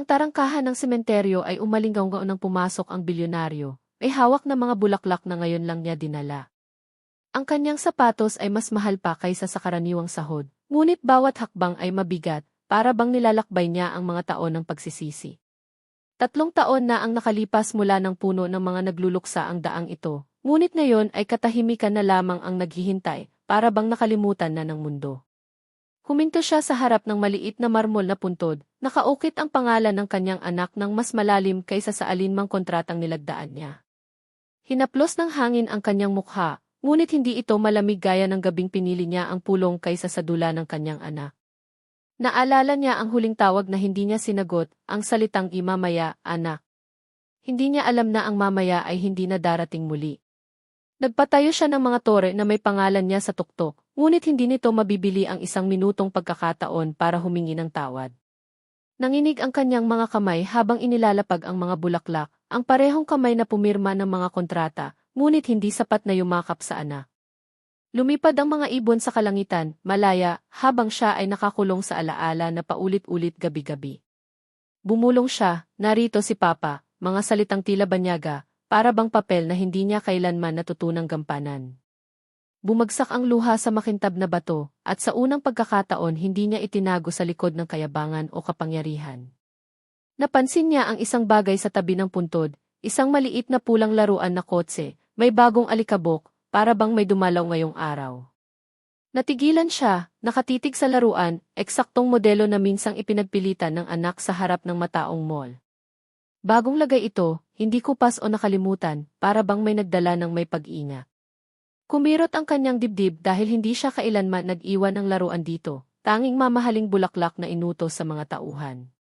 ang tarangkahan ng sementeryo ay umalinggaw nang pumasok ang bilyonaryo, may hawak na mga bulaklak na ngayon lang niya dinala. Ang kanyang sapatos ay mas mahal pa kaysa sa karaniwang sahod, ngunit bawat hakbang ay mabigat, para bang nilalakbay niya ang mga taon ng pagsisisi. 3 taon na ang nakalipas mula ng puno ng mga nagluluksa ang daang ito, ngunit ngayon ay katahimikan na lamang ang naghihintay, para bang nakalimutan na ng mundo. Huminto siya sa harap ng maliit na marmol na puntod, nakaukit ang pangalan ng kanyang anak ng mas malalim kaysa sa alinmang kontratang nilagdaan niya. Hinaplos ng hangin ang kanyang mukha, ngunit hindi ito malamig gaya ng gabing pinili niya ang pulong kaysa sa dula ng kanyang anak. Naalala niya ang huling tawag na hindi niya sinagot, ang salitang imamaya, anak. Hindi niya alam na ang mamaya ay hindi na darating muli. Nagpatayo siya ng mga tore na may pangalan niya sa tuktok, ngunit hindi nito mabibili ang 1 minutong pagkakataon para humingi ng tawad. Nanginig ang kanyang mga kamay habang inilalapag ang mga bulaklak, ang parehong kamay na pumirma ng mga kontrata, ngunit hindi sapat na yumakap sa anak. Lumipad ang mga ibon sa kalangitan, malaya, habang siya ay nakakulong sa alaala na paulit-ulit gabi-gabi. Bumulong siya, narito si Papa, mga salitang tila banyaga, para bang papel na hindi niya kailanman natutunang gampanan. Bumagsak ang luha sa makintab na bato, at sa unang pagkakataon hindi niya itinago sa likod ng kayabangan o kapangyarihan. Napansin niya ang isang bagay sa tabi ng puntod, isang maliit na pulang laruan na kotse, may bagong alikabok, para bang may dumalaw ngayong araw. Natigilan siya, nakatitig sa laruan, eksaktong modelo na minsang ipinagpilitan ng anak sa harap ng mataong mall. Bagong lagay ito, hindi kupas o nakalimutan, para bang may nagdala ng may pag-ingat. Kumirot ang kanyang dibdib dahil hindi siya kailanman nag-iwan ng laruan dito, tanging mamahaling bulaklak na inutos sa mga tauhan.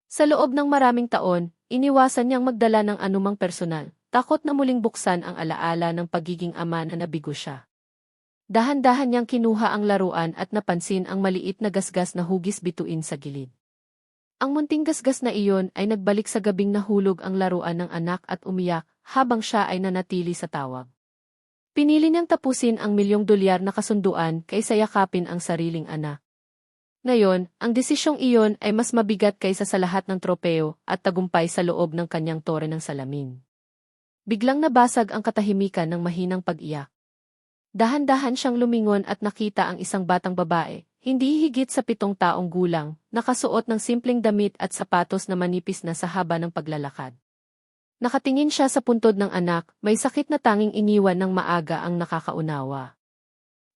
Sa loob ng maraming taon, iniwasan niyang magdala ng anumang personal, takot na muling buksan ang alaala ng pagiging ama na nabigo siya. Dahan-dahan niyang kinuha ang laruan at napansin ang maliit na gasgas na hugis bituin sa gilid. Ang munting gasgas na iyon ay nagbalik sa gabing nahulog ang laruan ng anak at umiyak habang siya ay nanatili sa tawag. Pinili niyang tapusin ang $1,000,000 na kasunduan kaysa yakapin ang sariling anak. Ngayon, ang desisyong iyon ay mas mabigat kaysa sa lahat ng tropeo at tagumpay sa loob ng kanyang tore ng salamin. Biglang nabasag ang katahimikan ng mahinang pag-iyak. Dahan-dahan siyang lumingon at nakita ang isang batang babae, hindi higit sa 7 taong gulang, nakasuot ng simpleng damit at sapatos na manipis na sa haba ng paglalakad. Nakatingin siya sa puntod ng anak, may sakit na tanging iniwan ng maaga ang nakakaunawa.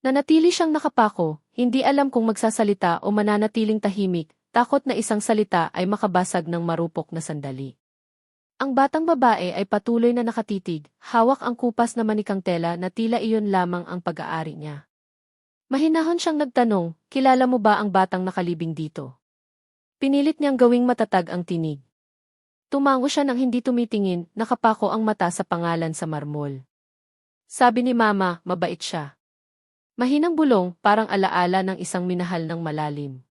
Nanatili siyang nakapako, hindi alam kung magsasalita o mananatiling tahimik, takot na isang salita ay makabasag ng marupok na sandali. Ang batang babae ay patuloy na nakatitig, hawak ang kupas na manikang tela na tila iyon lamang ang pag-aari niya. Mahinahon siyang nagtanong, kilala mo ba ang batang nakalibing dito? Pinilit niyang gawing matatag ang tinig. Tumango siya nang hindi tumitingin, nakapako ang mata sa pangalan sa marmol. Sabi ni Mama, mabait siya. Mahinang bulong, parang alaala ng isang minahal ng malalim.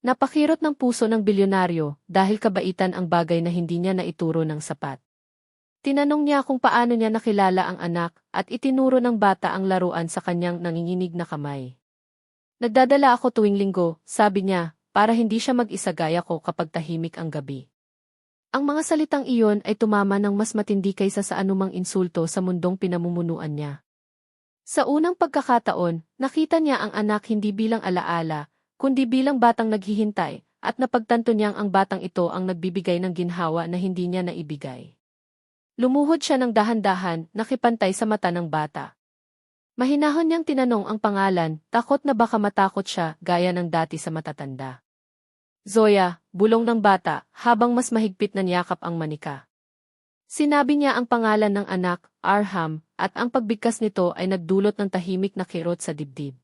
Napakirot ng puso ng bilyonaryo dahil kabaitan ang bagay na hindi niya naituro ng sapat. Tinanong niya kung paano niya nakilala ang anak at itinuro ng bata ang laruan sa kanyang nanginginig na kamay. Nagdadala ako tuwing linggo, sabi niya, para hindi siya mag-isa gaya ko kapag tahimik ang gabi. Ang mga salitang iyon ay tumama ng mas matindi kaysa sa anumang insulto sa mundong pinamumunuan niya. Sa unang pagkakataon, nakita niya ang anak hindi bilang alaala, kundi bilang batang naghihintay, at napagtanto niyang ang batang ito ang nagbibigay ng ginhawa na hindi niya naibigay. Lumuhod siya ng dahan-dahan, nakipantay sa mata ng bata. Mahinahon niyang tinanong ang pangalan, takot na baka matakot siya, gaya ng dati sa matatanda. Zoya, bulong ng bata, habang mas mahigpit na niyakap ang manika. Sinabi niya ang pangalan ng anak, Arham, at ang pagbigkas nito ay nagdulot ng tahimik na kirot sa dibdib.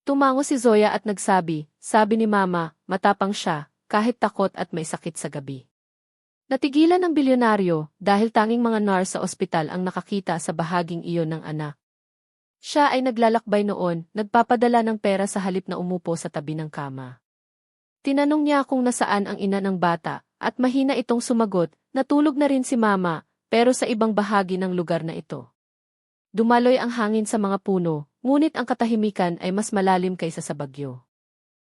Tumango si Zoya at nagsabi, sabi ni Mama, matapang siya, kahit takot at may sakit sa gabi. Natigilan ng bilyonaryo dahil tanging mga nurse sa ospital ang nakakita sa bahaging iyon ng anak. Siya ay naglalakbay noon, nagpapadala ng pera sa halip na umupo sa tabi ng kama. Tinanong niya kung nasaan ang ina ng bata, at mahina itong sumagot, natulog na rin si Mama, pero sa ibang bahagi ng lugar na ito. Dumaloy ang hangin sa mga puno, ngunit ang katahimikan ay mas malalim kaysa sa bagyo.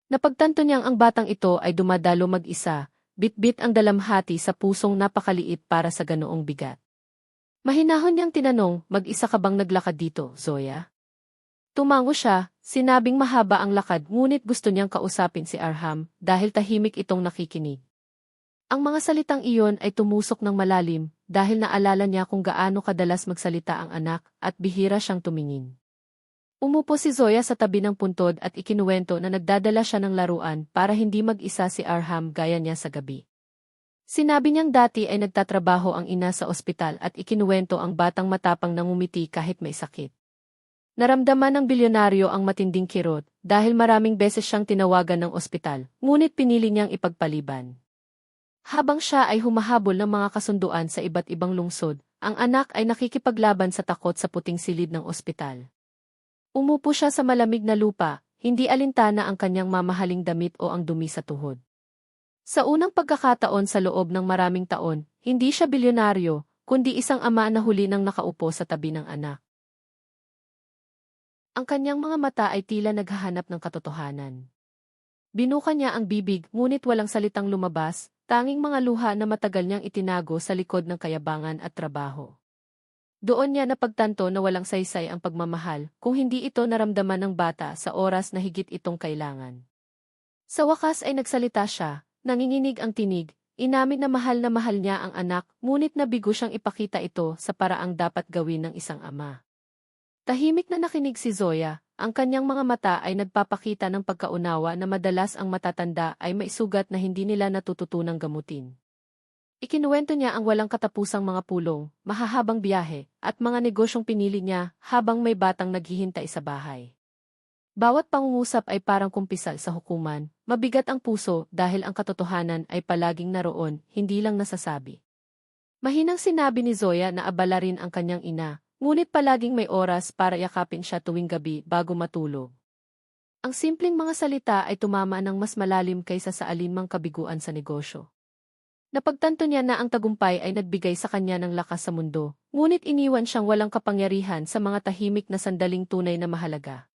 Napagtanto niyang ang batang ito ay dumadalo mag-isa, bitbit ang dalamhati sa pusong napakaliit para sa ganoong bigat. Mahinahon niyang tinanong, mag-isa ka bang naglakad dito, Zoya? Tumango siya, sinabing mahaba ang lakad ngunit gusto niyang kausapin si Arham dahil tahimik itong nakikinig. Ang mga salitang iyon ay tumusok ng malalim dahil naalala niya kung gaano kadalas magsalita ang anak at bihira siyang tumingin. Umupo si Zoya sa tabi ng puntod at ikinuwento na nagdadala siya ng laruan para hindi mag-isa si Arham gaya niya sa gabi. Sinabi niyang dati ay nagtatrabaho ang ina sa ospital at ikinuwento ang batang matapang na ngumiti kahit may sakit. Naramdaman ng bilyonaryo ang matinding kirot dahil maraming beses siyang tinawagan ng ospital, ngunit pinili niyang ipagpaliban. Habang siya ay humahabol ng mga kasunduan sa iba't ibang lungsod, ang anak ay nakikipaglaban sa takot sa puting silid ng ospital. Umupo siya sa malamig na lupa, hindi alintana ang kanyang mamahaling damit o ang dumi sa tuhod. Sa unang pagkakataon sa loob ng maraming taon, hindi siya bilyonaryo, kundi isang ama na huli nang nakaupo sa tabi ng anak. Ang kanyang mga mata ay tila naghahanap ng katotohanan. Binuka niya ang bibig ngunit walang salitang lumabas, tanging mga luha na matagal niyang itinago sa likod ng kayabangan at trabaho. Doon niya napagtanto na walang saysay ang pagmamahal kung hindi ito naramdaman ng bata sa oras na higit itong kailangan. Sa wakas ay nagsalita siya, nanginginig ang tinig, inamin na mahal niya ang anak ngunit nabigo siyang ipakita ito sa paraang dapat gawin ng isang ama. Tahimik na nakinig si Zoya, ang kanyang mga mata ay nagpapakita ng pagkaunawa na madalas ang matatanda ay may sugat na hindi nila natututunang gamutin. Ikinuwento niya ang walang katapusang mga pulong, mahahabang biyahe, at mga negosyong pinili niya habang may batang naghihintay sa bahay. Bawat pangungusap ay parang kumpisal sa hukuman, mabigat ang puso dahil ang katotohanan ay palaging naroon, hindi lang nasasabi. Mahinang sinabi ni Zoya na abala rin ang kanyang ina, ngunit palaging may oras para yakapin siya tuwing gabi bago matulog. Ang simpleng mga salita ay tumama ng mas malalim kaysa sa alinmang kabiguan sa negosyo. Napagtanto niya na ang tagumpay ay nagbigay sa kanya ng lakas sa mundo, ngunit iniwan siyang walang kapangyarihan sa mga tahimik na sandaling tunay na mahalaga.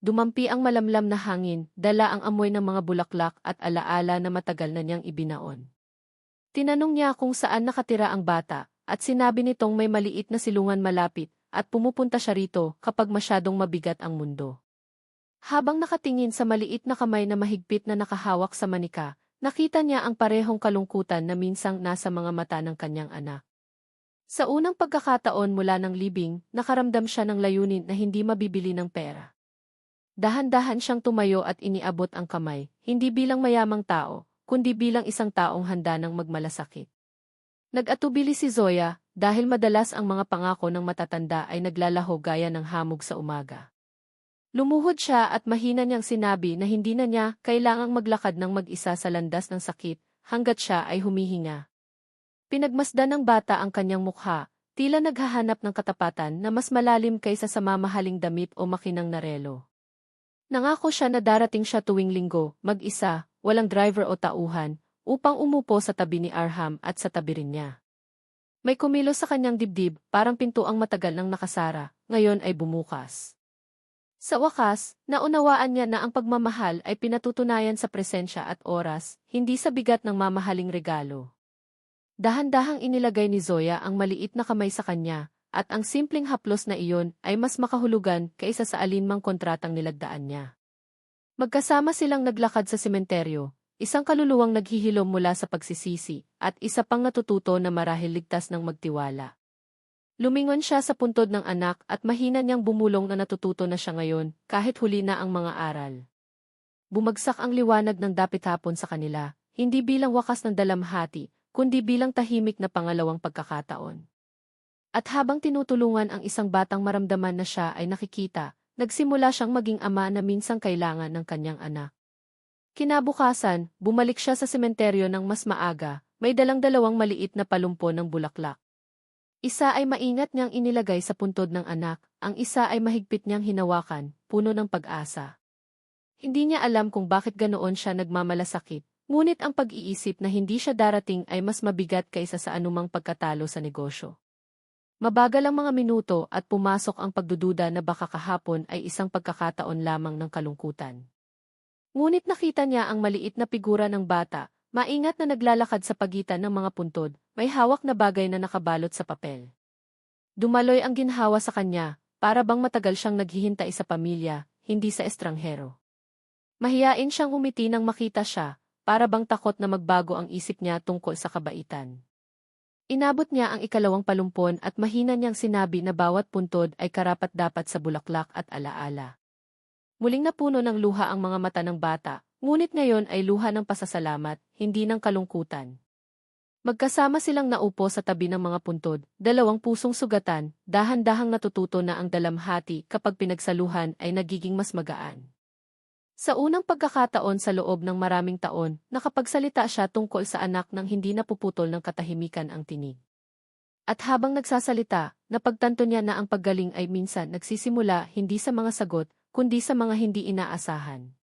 Dumampi ang malamlam na hangin, dala ang amoy ng mga bulaklak at alaala na matagal na niyang ibinaon. Tinanong niya kung saan nakatira ang bata, at sinabi nitong may maliit na silungan malapit, at pumupunta siya rito kapag masyadong mabigat ang mundo. Habang nakatingin sa maliit na kamay na mahigpit na nakahawak sa manika, nakita niya ang parehong kalungkutan na minsang nasa mga mata ng kanyang anak. Sa unang pagkakataon mula ng libing, nakaramdam siya ng layunin na hindi mabibili ng pera. Dahan-dahan siyang tumayo at iniabot ang kamay, hindi bilang mayamang tao, kundi bilang isang taong handa ng magmalasakit. Nag-atubili si Zoya, dahil madalas ang mga pangako ng matatanda ay naglalaho gaya ng hamog sa umaga. Lumuhod siya at mahina niyang sinabi na hindi na niya kailangang maglakad ng mag-isa sa landas ng sakit, hanggat siya ay humihinga. Pinagmasdan ng bata ang kanyang mukha, tila naghahanap ng katapatan na mas malalim kaysa sa mamahaling damit o makinang na relo. Nangako siya na darating siya tuwing linggo, mag-isa, walang driver o tauhan, upang umupo sa tabi ni Arham at sa tabi rin niya. May kumilos sa kanyang dibdib, parang pintuang matagal nang nakasara, ngayon ay bumukas. Sa wakas, naunawaan niya na ang pagmamahal ay pinatutunayan sa presensya at oras, hindi sa bigat ng mamahaling regalo. Dahan-dahang inilagay ni Zoya ang maliit na kamay sa kanya, at ang simpleng haplos na iyon ay mas makahulugan kaysa sa alinmang kontratang nilagdaan niya. Magkasama silang naglakad sa sementeryo, isang kaluluwang naghihilom mula sa pagsisisi, at isa pang natututo na marahil ligtas ng magtiwala. Lumingon siya sa puntod ng anak at mahina niyang bumulong na natututo na siya ngayon, kahit huli na ang mga aral. Bumagsak ang liwanag ng dapit hapon sa kanila, hindi bilang wakas ng dalamhati, kundi bilang tahimik na pangalawang pagkakataon. At habang tinutulungan ang isang batang maramdaman na siya ay nakikita, nagsimula siyang maging ama na minsang kailangan ng kanyang anak. Kinabukasan, bumalik siya sa sementeryo ng mas maaga, may dalang dalawang maliit na palumpo ng bulaklak. Isa ay maingat niyang inilagay sa puntod ng anak, ang isa ay mahigpit niyang hinawakan, puno ng pag-asa. Hindi niya alam kung bakit ganoon siya nagmamalasakit, ngunit ang pag-iisip na hindi siya darating ay mas mabigat kaysa sa anumang pagkatalo sa negosyo. Mabagal ang mga minuto at pumasok ang pagdududa na baka kahapon ay isang pagkakataon lamang ng kalungkutan. Ngunit nakita niya ang maliit na figura ng bata, Maingat na naglalakad sa pagitan ng mga puntod, may hawak na bagay na nakabalot sa papel. Dumaloy ang ginhawa sa kanya, para bang matagal siyang naghihintay sa pamilya, hindi sa estranghero. Mahiyain siyang umiti nang makita siya, para bang takot na magbago ang isip niya tungkol sa kabaitan. Inabot niya ang ikalawang palumpon at mahina niyang sinabi na bawat puntod ay karapat-dapat sa bulaklak at alaala. Muling napuno ng luha ang mga mata ng bata, ngunit ngayon ay luha ng pasasalamat, hindi ng kalungkutan. Magkasama silang naupo sa tabi ng mga puntod, dalawang pusong sugatan, dahan-dahang natututo na ang dalamhati kapag pinagsaluhan ay nagiging mas magaan. Sa unang pagkakataon sa loob ng maraming taon, nakapagsalita siya tungkol sa anak nang hindi napuputol ng katahimikan ang tinig. At habang nagsasalita, napagtanto niya na ang paggaling ay minsan nagsisimula hindi sa mga sagot, kundi sa mga hindi inaasahan.